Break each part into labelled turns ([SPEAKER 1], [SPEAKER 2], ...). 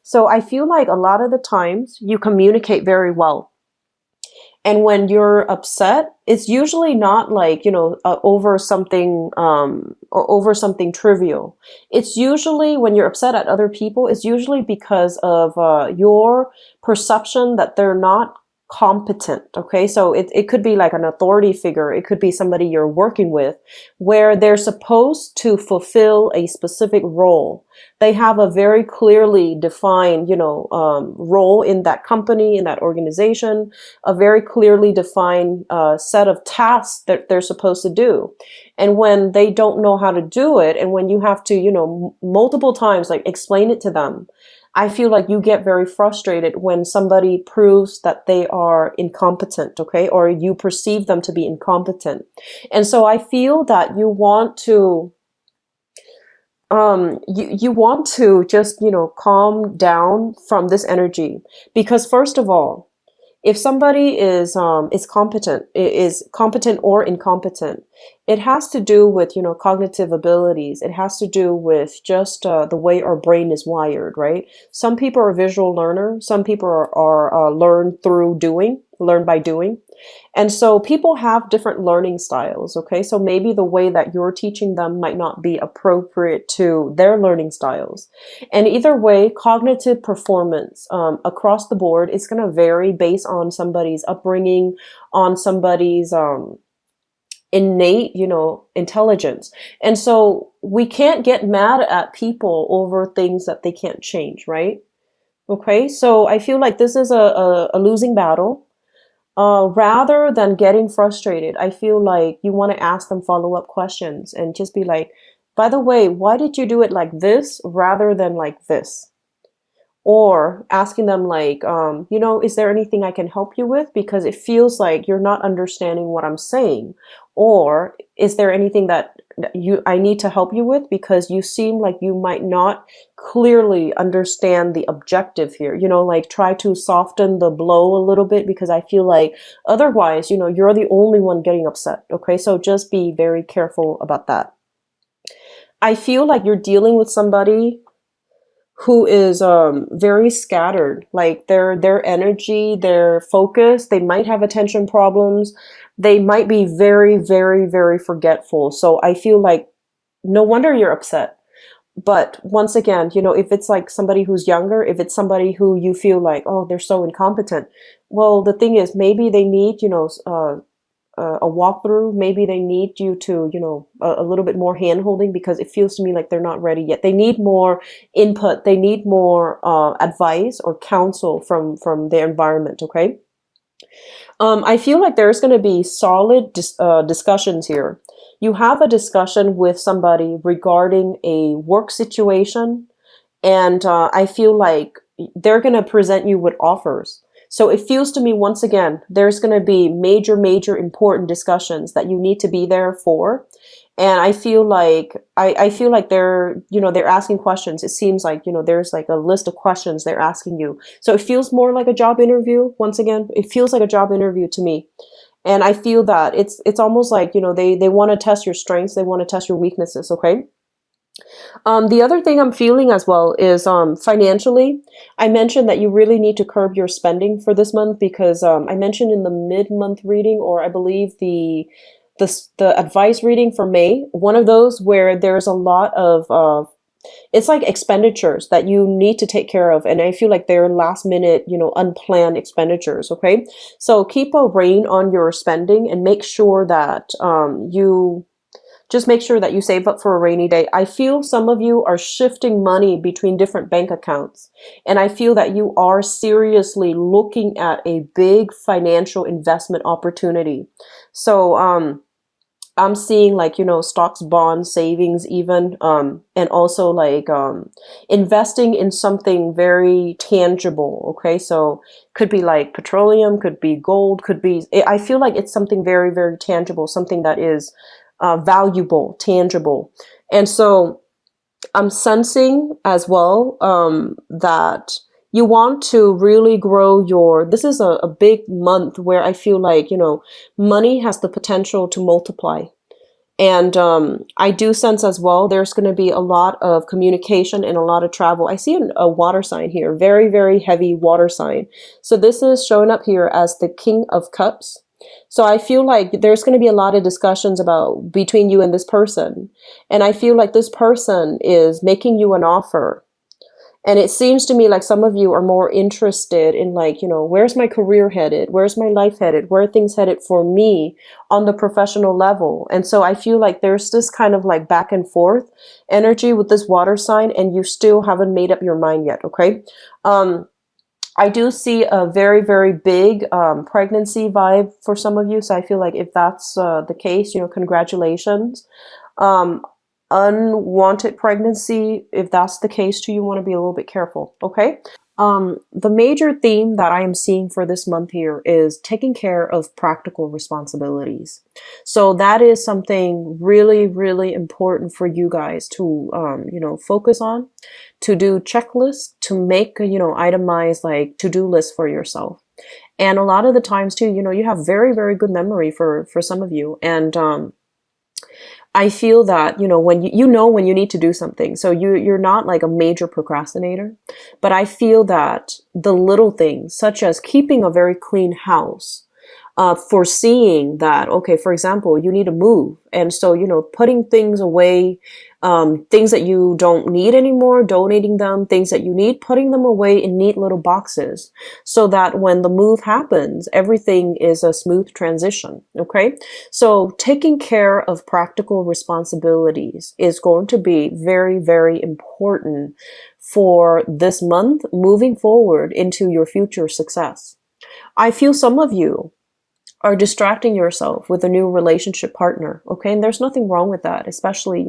[SPEAKER 1] So I feel like a lot of the times you communicate very well. And when you're upset, it's usually not like, over something trivial. It's usually when you're upset at other people, it's usually because of your perception that they're not competent. Okay. So it could be like an authority figure. It could be somebody you're working with where they're supposed to fulfill a specific role. They have a very clearly defined, role in that company, in that organization, a very clearly defined set of tasks that they're supposed to do. And when they don't know how to do it, and when you have to, multiple times, like explain it to them, I feel like you get very frustrated when somebody proves that they are incompetent, okay, or you perceive them to be incompetent. And so I feel that you want to you want to just, calm down from this energy, because first of all, if somebody is competent or incompetent, it has to do with, cognitive abilities. It has to do with just the way our brain is wired, right? Some people are visual learners. Some people are learn by doing. And so people have different learning styles, okay? So maybe the way that you're teaching them might not be appropriate to their learning styles. And either way, cognitive performance across the board is going to vary based on somebody's upbringing, on somebody's innate, intelligence. And so we can't get mad at people over things that they can't change, right? Okay, so I feel like this is a losing battle. Rather than getting frustrated, I feel like you want to ask them follow-up questions and just be like, by the way, why did you do it like this rather than like this? Or asking them like, is there anything I can help you with? Because it feels like you're not understanding what I'm saying. Or is there anything that I need to help you with? Because you seem like you might not clearly understand the objective here. Like try to soften the blow a little bit, because I feel like otherwise, you're the only one getting upset. Okay, so just be very careful about that. I feel like you're dealing with somebody who is very scattered, like their energy, their focus, they might have attention problems, they might be very, very, very forgetful. So I feel like no wonder you're upset. But once again, if it's like somebody who's younger, if it's somebody who you feel like, oh, they're so incompetent, well, the thing is, maybe they need, a walkthrough. Maybe they need you to, a little bit more hand holding, because it feels to me like they're not ready yet. They need more input. They need more advice or counsel from their environment. Okay. I feel like there's going to be solid discussions here. You have a discussion with somebody regarding a work situation, and I feel like they're going to present you with offers. So it feels to me, once again, there's going to be major, major important discussions that you need to be there for. And I feel like they're asking questions. It seems like, there's like a list of questions they're asking you. So it feels more like a job interview. Once again, it feels like a job interview to me. And I feel that it's almost like, they want to test your strengths. They want to test your weaknesses. Okay. The other thing I'm feeling as well is financially. I mentioned that you really need to curb your spending for this month, because I mentioned in the mid-month reading, or I believe the advice reading for May, one of those where there's a lot of it's like expenditures that you need to take care of, and I feel like they're last minute, unplanned expenditures. Okay, so keep a rein on your spending and make sure that you just make sure that you save up for a rainy day. I feel some of you are shifting money between different bank accounts. And I feel that you are seriously looking at a big financial investment opportunity. So I'm seeing like, stocks, bonds, savings even, and also like investing in something very tangible. Okay, so could be like petroleum, could be gold, could be, I feel like it's something very, very tangible, something that is valuable, tangible. And so I'm sensing as well that you want to really grow this is a big month where I feel like, money has the potential to multiply. And I do sense as well, there's going to be a lot of communication and a lot of travel. I see a water sign here, very, very heavy water sign. So this is showing up here as the King of Cups. So I feel like there's going to be a lot of discussions about between you and this person. And I feel like this person is making you an offer. And it seems to me like some of you are more interested in like, where's my career headed? Where's my life headed? Where are things headed for me on the professional level? And so I feel like there's this kind of like back and forth energy with this water sign, and you still haven't made up your mind yet. Okay. I do see a very, very big pregnancy vibe for some of you. So I feel like if that's the case, congratulations. Um, Unwanted pregnancy, if that's the case too, you want to be a little bit careful, okay? The major theme that I am seeing for this month here is taking care of practical responsibilities. So that is something really, really important for you guys to, focus on, to do checklists, to make, itemized like to-do lists for yourself. And a lot of the times too, you have very, very good memory for some of you. And, I feel that, when when you need to do something. So you're not like a major procrastinator, but I feel that the little things, such as keeping a very clean house, foreseeing that, okay, for example, you need to move. And so, putting things away, things that you don't need anymore, donating them, things that you need, putting them away in neat little boxes so that when the move happens, everything is a smooth transition. Okay. So taking care of practical responsibilities is going to be very, very important for this month moving forward into your future success. I feel some of you are distracting yourself with a new relationship partner. Okay. And there's nothing wrong with that, especially,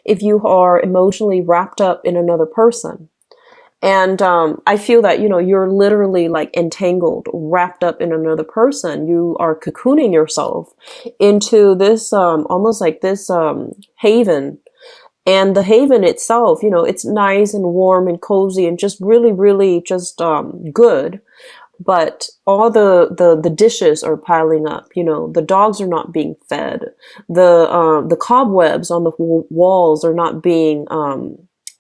[SPEAKER 1] if you are emotionally wrapped up in another person. And I feel that, you're literally like entangled, wrapped up in another person. You are cocooning yourself into this almost like this haven. And the haven itself, it's nice and warm and cozy and just really, really just good. But all the dishes are piling up. The dogs are not being fed. The cobwebs on the walls are not being,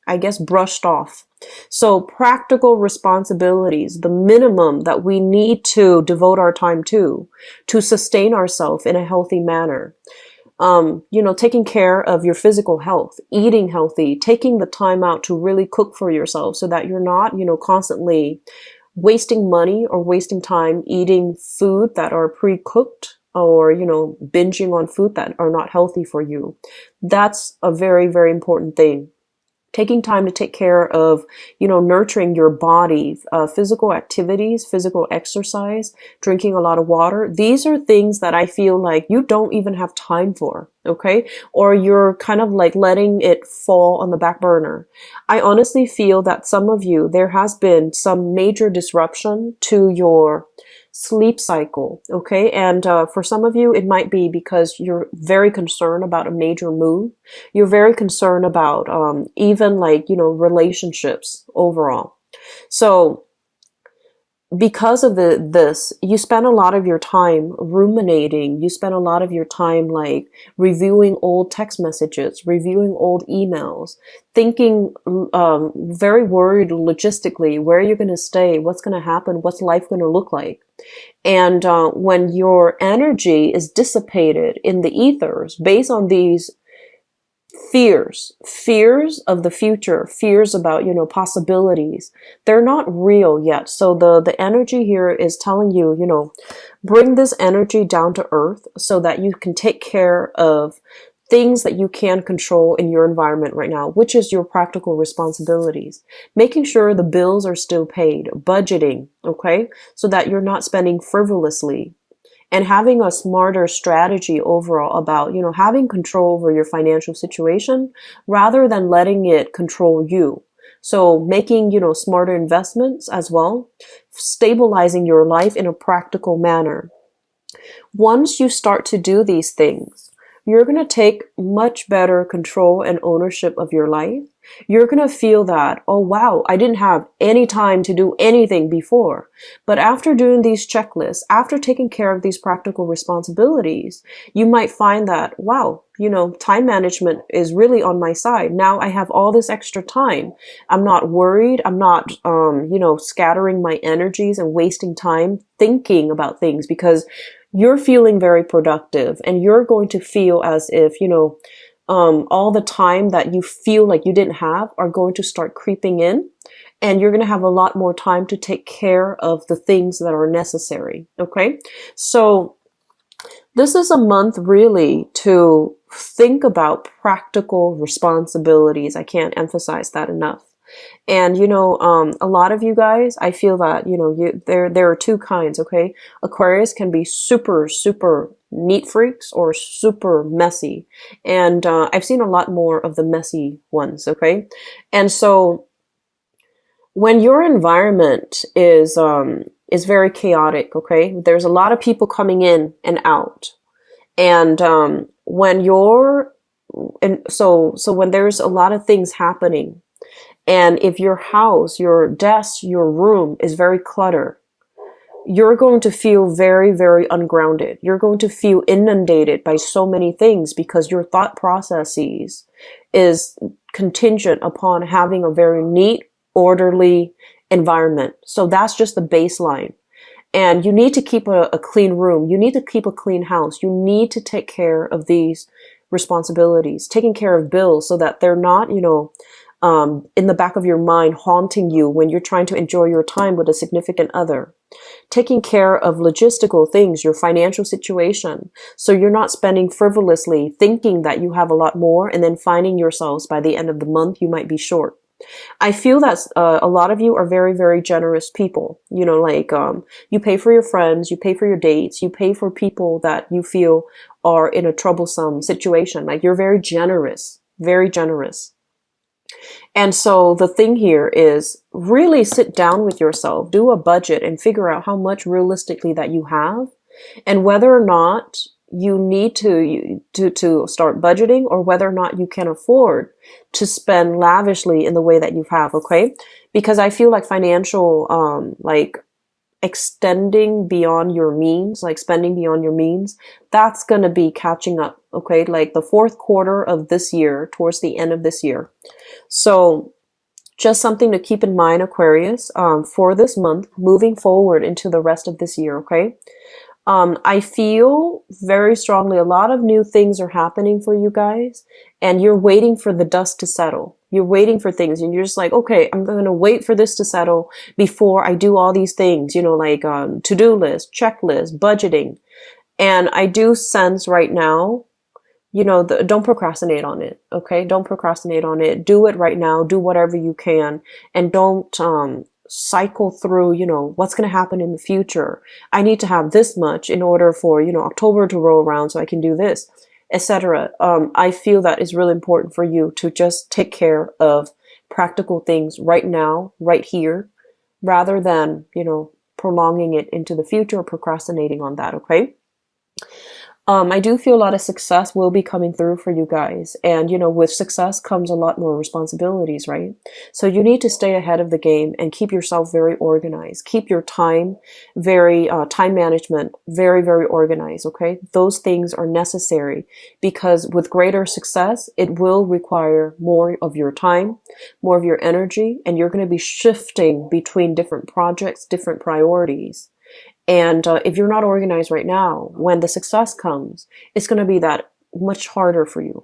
[SPEAKER 1] I guess, brushed off. So practical responsibilities, the minimum that we need to devote our time to sustain ourselves in a healthy manner. Taking care of your physical health, eating healthy, taking the time out to really cook for yourself so that you're not, constantly wasting money or wasting time eating food that are pre-cooked or, binging on food that are not healthy for you. That's a very, very important thing. Taking time to take care of, nurturing your body, physical activities, physical exercise, drinking a lot of water. These are things that I feel like you don't even have time for. Okay. Or you're kind of like letting it fall on the back burner. I honestly feel that some of you, there has been some major disruption to your sleep cycle. Okay. And for some of you, it might be because you're very concerned about a major move. You're very concerned about even like, relationships overall. So because of this, you spend a lot of your time ruminating. You spend a lot of your time like reviewing old text messages, reviewing old emails, thinking, very worried logistically, where you're going to stay, what's going to happen, what's life going to look like. And when your energy is dissipated in the ethers based on these fears of the future, fears about, possibilities, they're not real yet. So the energy here is telling you, bring this energy down to earth so that you can take care of things that you can control in your environment right now, which is your practical responsibilities. Making sure the bills are still paid, budgeting, okay? So that you're not spending frivolously. And having a smarter strategy overall about, having control over your financial situation rather than letting it control you. So making, smarter investments as well, stabilizing your life in a practical manner. Once you start to do these things, you're going to take much better control and ownership of your life. You're going to feel that, oh wow, I didn't have any time to do anything before. But after doing these checklists, after taking care of these practical responsibilities, you might find that, wow, time management is really on my side. Now I have all this extra time. I'm not worried. I'm not, scattering my energies and wasting time thinking about things, because you're feeling very productive, and you're going to feel as if, all the time that you feel like you didn't have are going to start creeping in, and you're going to have a lot more time to take care of the things that are necessary. Okay. So this is a month really to think about practical responsibilities. I can't emphasize that enough. And, a lot of you guys, I feel that, there are two kinds, okay? Aquarius can be super, super neat freaks or super messy. And I've seen a lot more of the messy ones, okay? And so when your environment is very chaotic, okay? There's a lot of people coming in and out. And when there's a lot of things happening, and if your house, your desk, your room is very cluttered, you're going to feel very, very ungrounded. You're going to feel inundated by so many things, because your thought processes is contingent upon having a very neat, orderly environment. So that's just the baseline. And you need to keep a clean room. You need to keep a clean house. You need to take care of these responsibilities, taking care of bills so that they're not, in the back of your mind haunting you when you're trying to enjoy your time with a significant other. Taking care of logistical things, your financial situation, so you're not spending frivolously thinking that you have a lot more, and then finding yourselves by the end of the month you might be short. I feel that a lot of you are very, very generous people. You pay for your friends, you pay for your dates, you pay for people that you feel are in a troublesome situation. Like, you're very generous, very generous. And so the thing here is really sit down with yourself, do a budget, and figure out how much realistically that you have, and whether or not you need to start budgeting, or whether or not you can afford to spend lavishly in the way that you have. Okay. Because I feel like financial, extending beyond your means, like spending beyond your means, that's going to be catching up. Okay. Like the fourth quarter of this year, towards the end of this year. So just something to keep in mind, Aquarius, for this month, moving forward into the rest of this year. Okay. I feel very strongly a lot of new things are happening for you guys, and you're waiting for the dust to settle. You're waiting for things, and you're just like, okay, I'm going to wait for this to settle before I do all these things, to-do list, checklist, budgeting. And I do sense right now, don't procrastinate on it. Okay. Don't procrastinate on it. Do it right now. Do whatever you can, and don't, cycle through, what's going to happen in the future. I need to have this much in order for, October to roll around so I can do this, etc. I feel that it's really important for you to just take care of practical things right now, right here, rather than, prolonging it into the future or procrastinating on that. Okay. I do feel a lot of success will be coming through for you guys. And, with success comes a lot more responsibilities, right? So you need to stay ahead of the game and keep yourself very organized. Keep your time time management very, very organized, okay? Those things are necessary, because with greater success, it will require more of your time, more of your energy, and you're going to be shifting between different projects, different priorities. And if you're not organized right now, when the success comes, it's going to be that much harder for you.